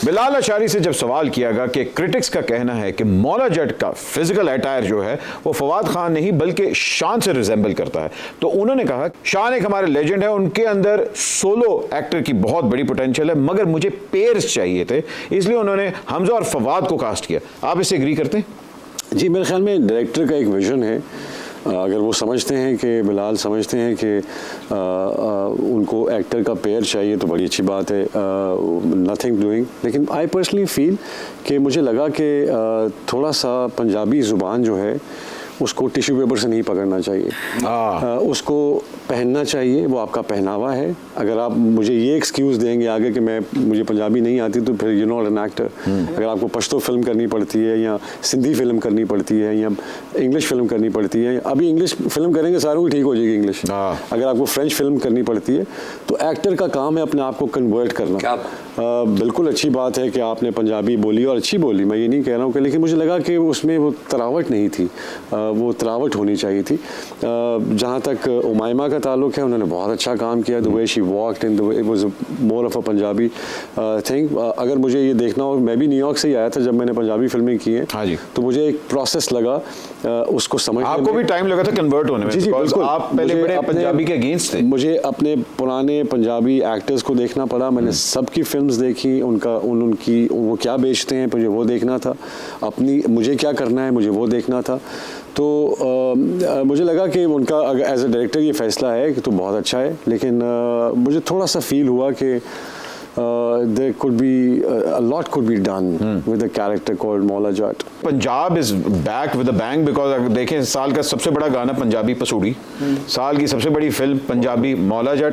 बिलाल अशारी से जब सवाल किया गया कि क्रिटिक्स का कहना है कि मौला जट का फिजिकल अटायर जो है वो फवाद खान नहीं बल्कि शान से रिजेंबल करता है, तो उन्होंने कहा शान एक हमारे लेजेंड है, उनके अंदर सोलो एक्टर की बहुत बड़ी पोटेंशियल है, मगर मुझे पेयर्स चाहिए थे, इसलिए उन्होंने हमजा और फवाद को कास्ट किया। आप इससे एग्री करते हैं? जी, मेरे ख्याल में डायरेक्टर का एक विजन है। अगर वो समझते हैं कि बिलाल समझते हैं कि उनको एक्टर का पेयर चाहिए तो बड़ी अच्छी बात है, नथिंग डूइंग। लेकिन आई पर्सनली फील कि मुझे लगा कि थोड़ा सा पंजाबी ज़ुबान जो है उसको टिश्यू पेपर से नहीं पकड़ना चाहिए, उसको पहनना चाहिए, वो आपका पहनावा है। अगर आप मुझे ये एक्सक्यूज़ देंगे आगे कि मुझे पंजाबी नहीं आती तो फिर यू नॉट एन एक्टर। अगर आपको पश्तो फिल्म करनी पड़ती है या सिंधी फिल्म करनी पड़ती है या इंग्लिश फिल्म करनी पड़ती है, अभी इंग्लिश फिल्म करेंगे सारों की ठीक हो जाएगी इंग्लिश। अगर आपको फ्रेंच फिल्म करनी पड़ती है तो एक्टर का काम है अपने आप को कन्वर्ट करना। बिल्कुल अच्छी बात है कि आपने पंजाबी बोली और अच्छी बोली, मैं ये नहीं कह रहा हूँ कि, लेकिन मुझे लगा कि उसमें वो तरावट नहीं थी, वो तरावट होनी चाहिए थी। जहाँ तक उमायमा का ताल्लुक है, उन्होंने बहुत अच्छा काम किया। The way she walked in the way, it was more of a Punjabi thing. अगर मुझे ये देखना हो, मैं भी न्यूयॉर्क से ही आया था जब मैंने पंजाबी फिल्में की हैं। हाँ जी। तो मुझे एक प्रोसेस लगा उसको समझने में। आपको भी टाइम लगा था कन्वर्ट होने में? जी बिल्कुल। आप पहले बड़े पंजाबी के अगेंस्ट थे। मुझे अपने पुराने पंजाबी एक्टर्स को देखना पड़ा, मैंने सबकी फिल्म्स देखी, उनकी वो क्या बेचते हैं मुझे वो देखना था, मुझे क्या करना है मुझे वो देखना था। तो मुझे लगा कि उनका एज ए डायरेक्टर ये फैसला है कि तो बहुत अच्छा है, लेकिन मुझे थोड़ा सा फील हुआ कि there could be a lot could be done with a character called Maula Jat. Punjab is back with a bang because अगर देखें साल का सबसे बड़ा गाना पंजाबी पसूड़ी, साल की सबसे बड़ी फिल्म पंजाबी मौला जट,